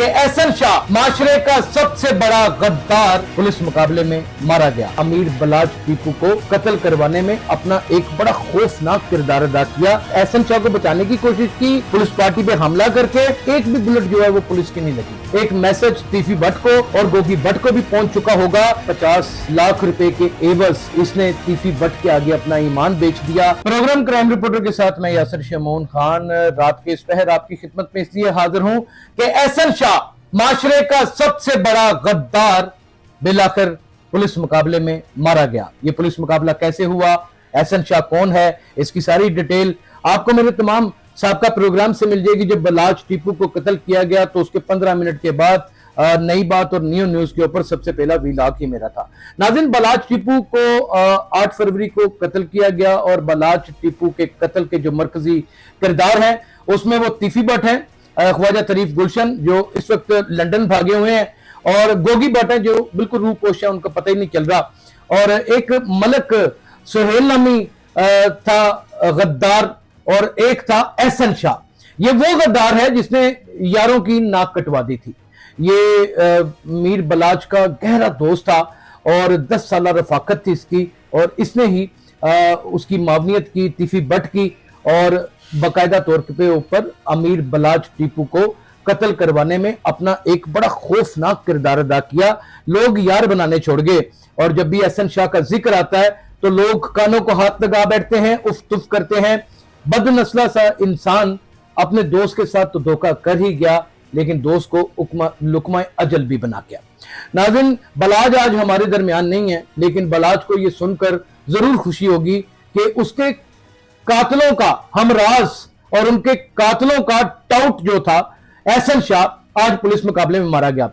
کہ एहसन शाह माशरे का सबसे बड़ा गद्दार पुलिस मुकाबले में मारा गया। अमीर बलाच टीपू को कत्ल करवाने में अपना एक बड़ा खौफनाक किरदार अदा किया। एहसन शाह को बचाने की कोशिश की, पुलिस पार्टी पे हमला करके एक भी बुलेट जो है वो पुलिस की नहीं लगी। एक मैसेज तीफी भट्ट को और गोगी भट्ट को भी पहुंच चुका होगा। 50 लाख रुपए के एवज इसने तीफी भट्ट के आगे अपना ईमान बेच दिया। प्रोग्राम क्राइम रिपोर्टर के साथ मैं यासिर शमून खान रात के इस पहर आपकी खिदमत में इसलिए हाजिर हूं कि एहसन शाह माशरे का सबसे बड़ा गद्दार बिलाखिर पुलिस मुकाबले में मारा गया। ये पुलिस मुकाबला कैसे हुआ, एहसन शाह कौन है, इसकी सारी डिटेल आपको मेरे तमाम साबका प्रोग्राम से मिल जाएगी। जब बलाच टीपू को कत्ल किया गया तो उसके 15 मिनट के बाद नई बात और न्यू न्यूज के ऊपर सबसे पहला व्लॉग ही मेरा था। नाज़रीन, बलाच टीपू को 8 फरवरी को कत्ल किया गया और बलाच टीपू के कत्ल के जो मरकजी किरदार है उसमें वो तीफी भट्ट है, ख्वाजा तरीफ गुलशन जो इस वक्त लंदन भागे हुए हैं, और गोगी भट्ट है जो बिल्कुल रूपोश है, उनका पता ही नहीं चल रहा, और एक मलक सुहेल नामी था गद्दार, और एक था एहसन शाह। ये वो गद्दार है जिसने यारों की नाक कटवा दी थी। ये मीर बलाच का गहरा दोस्त था और 10 साल रफाकत थी इसकी, और इसने ही उसकी मावनियत की तीफी भट्ट की और बाकायदा तौर पे ऊपर अमीर बलाच टीपू को कत्ल करवाने में अपना एक बड़ा खौफनाक किरदार अदा किया। लोग यार बनाने छोड़ गए, और जब भी एहसन शाह का जिक्र आता है तो लोग कानों को हाथ लगा बैठते हैं, उफ तुफ करते हैं। बदनस्ला सा इंसान अपने दोस्त के साथ तो धोखा कर ही गया, लेकिन दोस्त को लुकमा अजल भी बना गया। नाज़रीन, बलाज आज हमारे दरमियान नहीं है, लेकिन बलाज को यह सुनकर जरूर खुशी होगी कि उसके कातलों का हमराज और उनके कातलों का टाउट जो था एहसन शाह आज पुलिस मुकाबले में मारा गया।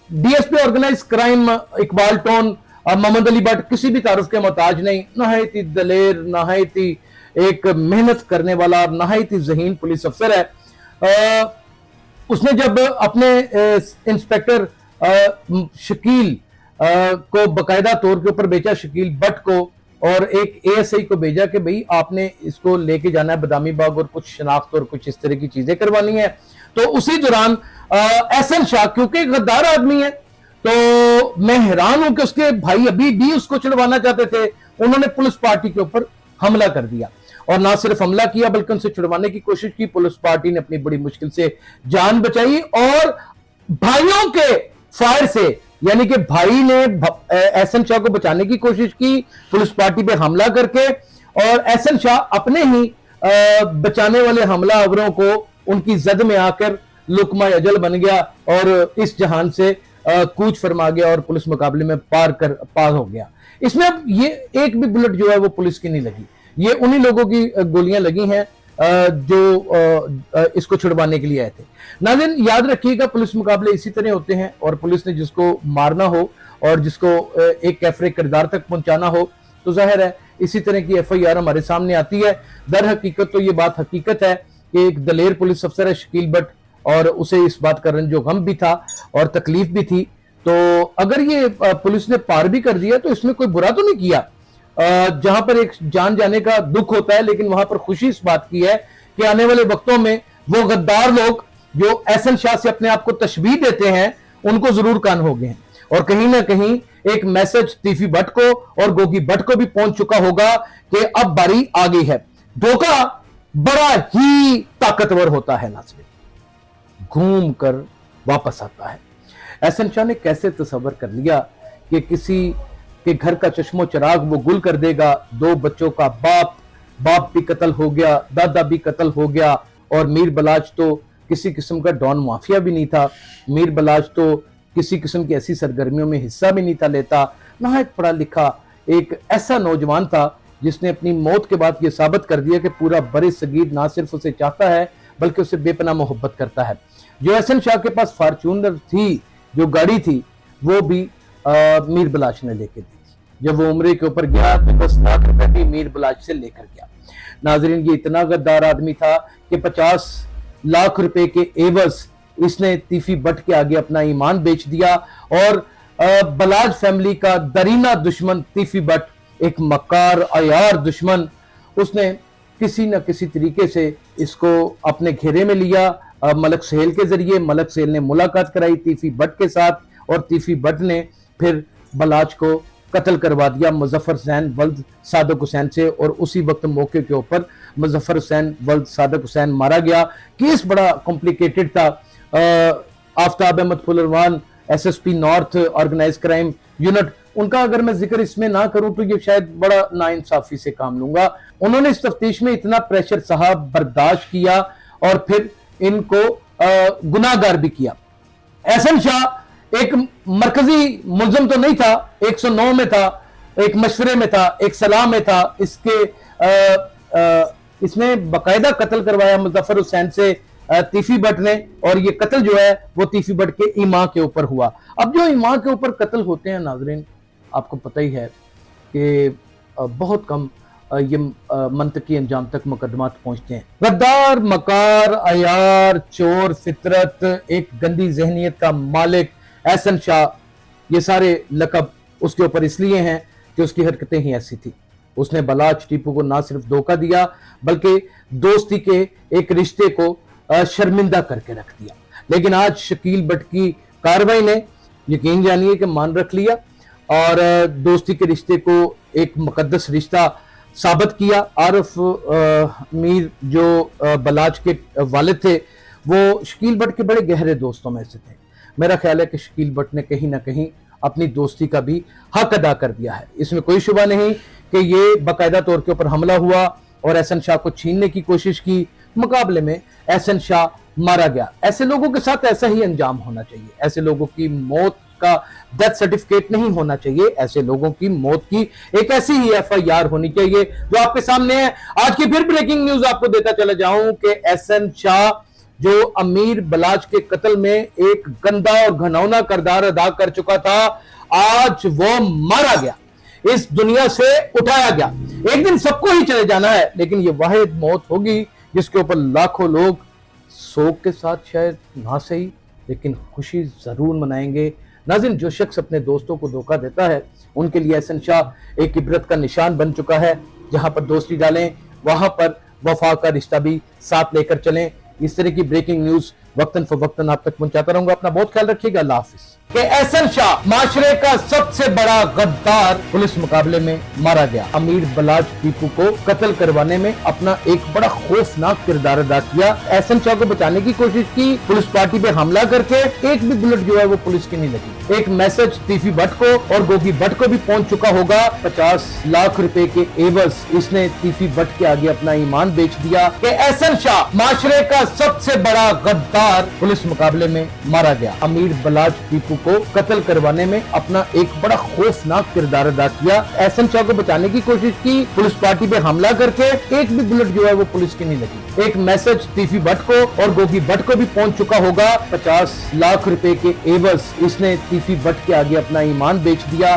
डीएसपी ऑर्गेनाइज क्राइम इकबाल टोन मोहम्मद अली भट्ट किसी भी तारुफ के मोहताज नहीं, नहायत ही दलेर, नहायत ही एक मेहनत करने वाला, नहायत ही ज़हीन पुलिस अफसर है। उसने जब अपने इंस्पेक्टर शकील को बाकायदा तौर के ऊपर बेचा, शकील भट्ट को, और एक एएसआई को भेजा कि भाई आपने इसको लेके जाना है बदामी बाग और कुछ शनाख्त और कुछ इस तरह की चीजें करवानी है, तो उसी दौरान एहसन शाह क्योंकि गद्दार आदमी है तो मैं हैरान हूं कि उसके भाई अभी भी उसको चिढ़वाना चाहते थे, उन्होंने पुलिस पार्टी के ऊपर हमला कर दिया, और ना सिर्फ हमला किया बल्कि उनसे छुड़वाने की कोशिश की। पुलिस पार्टी ने अपनी बड़ी मुश्किल से जान बचाई और भाइयों के फायर से, यानी कि भाई ने एहसन शाह को बचाने की कोशिश की पुलिस पार्टी पे हमला करके, और एहसन शाह अपने ही बचाने वाले हमलावरों को उनकी जद में आकर लुकमा अजल बन गया और इस जहान से कूच फरमा गया और पुलिस मुकाबले में पार हो गया। इसमें अब ये एक भी बुलेट जो है वो पुलिस की नहीं लगी, ये उन्हीं लोगों की गोलियां लगी हैं जो इसको छुड़वाने के लिए आए थे। नाज़रीन, याद रखिएगा पुलिस मुकाबले इसी तरह होते हैं, और पुलिस ने जिसको मारना हो और जिसको एक कैफरे किरदार तक पहुंचाना हो तो जाहिर है इसी तरह की एफआईआर हमारे सामने आती है। दर हकीकत तो ये बात हकीकत है कि एक दलेर पुलिस अफसर है शकील भट्ट, और उसे इस बात का रंजो गम भी था और तकलीफ भी थी, तो अगर ये पुलिस ने पार भी कर दिया तो इसमें कोई बुरा तो नहीं किया। जहां पर एक जान जाने का दुख होता है, लेकिन वहां पर खुशी इस बात की है कि आने वाले वक्तों में वो गद्दार लोग जो एहसन शाह से अपने आप को तशबीह देते हैं उनको जरूर कान हो गए हैं, और कहीं ना कहीं एक मैसेज तीफी भट्ट को और गोगी भट्ट को भी पहुंच चुका होगा कि अब बारी आ गई है। धोखा बड़ा ही ताकतवर होता है, नाज़रीन घूम कर वापस आता है। एहसन शाह ने कैसे तसव्वुर कर लिया कि किसी के घर का चश्मो चिराग वो गुल कर देगा। 2 बच्चों का बाप भी कत्ल हो गया, दादा भी कत्ल हो गया, और मीर बलाच तो किसी किस्म का डॉन माफिया भी नहीं था। मीर बलाच तो किसी किस्म की ऐसी सरगर्मियों में हिस्सा भी नहीं था लेता। नहायत पढ़ा लिखा एक ऐसा नौजवान था जिसने अपनी मौत के बाद यह साबित कर दिया कि पूरा बरे सगीर ना सिर्फ उसे चाहता है बल्कि उसे बेपनाह मोहब्बत करता है। जो एहसन शाह के पास फॉर्च्यूनर थी, जो गाड़ी थी, वो भी मीर बलाच ने लेके दी थी। जब वो उम्रे के ऊपर गया तो 10 लाख रुपए भी मीर बलाच से लेकर गया। नाजरीन, ये इतना गद्दार आदमी था कि 50 लाख रुपए के एवज इसने तीफी भट्ट के आगे अपना ईमान बेच दिया, और बलाज फैमिली का दरीना दुश्मन तीफी भट्ट, एक मक्कार अयार दुश्मन, उसने किसी न किसी तरीके से इसको अपने घेरे में लिया, ملک سہیل کے ذریعے ملک سہیل نے ملاقات کرائی تیفی بٹ کے ساتھ اور تیفی بٹ نے پھر بلاچ کو قتل کروا دیا مظفر حسین ولد صادق حسین سے، اور اسی وقت موقع کے اوپر مظفر حسین ولد صادق حسین مارا گیا۔ کیس بڑا کمپلیکیٹڈ تھا۔ آفتاب احمد پھلروان S S P north organise crime unit, ان کا اگر میں ذکر اس میں نہ کروں تو یہ شاید بڑا ناانصافی سے کام لوں گا۔ انہوں نے اس تفتیش میں اتنا پریشر صاحب برداشت کیا اور پھر ان کو گناہ گار بھی کیا۔ احسن شاہ ایک مرکزی ملزم تو نہیں تھا، 109 میں تھا، ایک مشورے میں تھا، ایک صلاح میں تھا، اس میں باقاعدہ قتل کروایا مظفر حسین سے تیفی بٹ نے، اور یہ قتل جو ہے وہ تیفی بٹ کے ایما کے اوپر ہوا۔ اب جو ایما کے اوپر قتل ہوتے ہیں ناظرین، آپ کو پتہ ہی ہے کہ بہت کم یہ منطقی انجام تک مقدمات پہنچتے ہیں۔ غدار، مکار، عیار، چور، فطرت، ایک گندی ذہنیت کا مالک احسن شاہ، یہ سارے لقب اس کے اوپر اس لیے ہیں کہ اس کی حرکتیں ہی ایسی تھی۔ اس نے بلاچ ٹیپو کو نہ صرف دھوکہ دیا بلکہ دوستی کے ایک رشتے کو شرمندہ کر کے رکھ دیا۔ لیکن آج شکیل بٹ کی کارروائی نے یقین جانیے کہ مان رکھ لیا اور دوستی کے رشتے کو ایک مقدس رشتہ ثابت کیا۔ عارف میر جو بلاچ کے والد تھے وہ شکیل بٹ کے بڑے گہرے دوستوں میں سے تھے۔ میرا خیال ہے کہ شکیل بٹ نے کہیں نہ کہیں اپنی دوستی کا بھی حق ادا کر دیا ہے۔ اس میں کوئی شبہ نہیں کہ یہ باقاعدہ طور کے اوپر حملہ ہوا اور احسن شاہ کو چھیننے کی کوشش کی، مقابلے میں احسن شاہ مارا گیا۔ ایسے لوگوں کے ساتھ ایسا ہی انجام ہونا چاہیے۔ ایسے لوگوں کی موت کا ڈیتھ سرٹیفکیٹ نہیں ہونا چاہیے، ایسے لوگوں کی موت کی ایک ایسی ہی ایف آئی آر ہونی چاہیے جو آپ کے سامنے ہے۔ آج کی پھر بریکنگ نیوز آپ کو دیتا چلا جاؤں کہ احسن شاہ جو امیر بلاچ کے قتل میں ایک گندا اور گھنونا کردار ادا کر چکا تھا، آج وہ مارا گیا، اس دنیا سے اٹھایا گیا۔ ایک دن سب کو ہی چلے جانا ہے، لیکن یہ واحد موت ہوگی جس کے اوپر لاکھوں لوگ سوگ کے ساتھ شاید نہ صحیح لیکن خوشی ضرور منائیں گے۔ ناظرین، جو شخص اپنے دوستوں کو دھوکہ دیتا ہے ان کے لیے احسن شاہ ایک عبرت کا نشان بن چکا ہے۔ جہاں پر دوستی ڈالیں وہاں پر وفا کا رشتہ بھی ساتھ لے کر چلیں۔ اس طرح کی بریکنگ نیوز وقتاً فوقتاً آپ تک پہنچاتا رہوں گا۔ اپنا بہت خیال رکھیے گا۔ اللہ حافظ۔ کہ احسن شاہ معاشرے کا سب سے بڑا غدار پولیس مقابلے میں مارا گیا۔ امیر بلاچ ٹیپو کو قتل کروانے میں اپنا ایک بڑا خوفناک کردار ادا کیا۔ احسن شاہ کو بچانے کی کوشش کی، پولیس پارٹی پہ حملہ کر کے ایک بھی بلٹ جو ہے وہ پولیس کی نہیں لگی۔ ایک میسج تیفی بٹ کو اور گوگی بٹ کو بھی پہنچ چکا ہوگا۔ 50 لاکھ روپے کے عوض اس نے تیفی بٹ کے آگے اپنا ایمان بیچ دیا کہ احسن شاہ معاشرے کا سب سے بڑا غدار پولیس مقابلے میں مارا گیا۔ امیر بلاچ ٹیپو کو قتل کروانے میں اپنا ایک بڑا خوفناک کردار ادا کیا۔ احسن شاہ کو بچانے کی کوشش کی، پولیس پارٹی پہ حملہ کر کے ایک بھی بلٹ جو ہے وہ پولیس کی نہیں لگی۔ ایک میسج تیفی بٹ کو اور گوگی بٹ کو بھی پہنچ چکا ہوگا۔ 50 لاکھ روپے کے عوض اس نے تیفی بٹ کے آگے اپنا ایمان بیچ دیا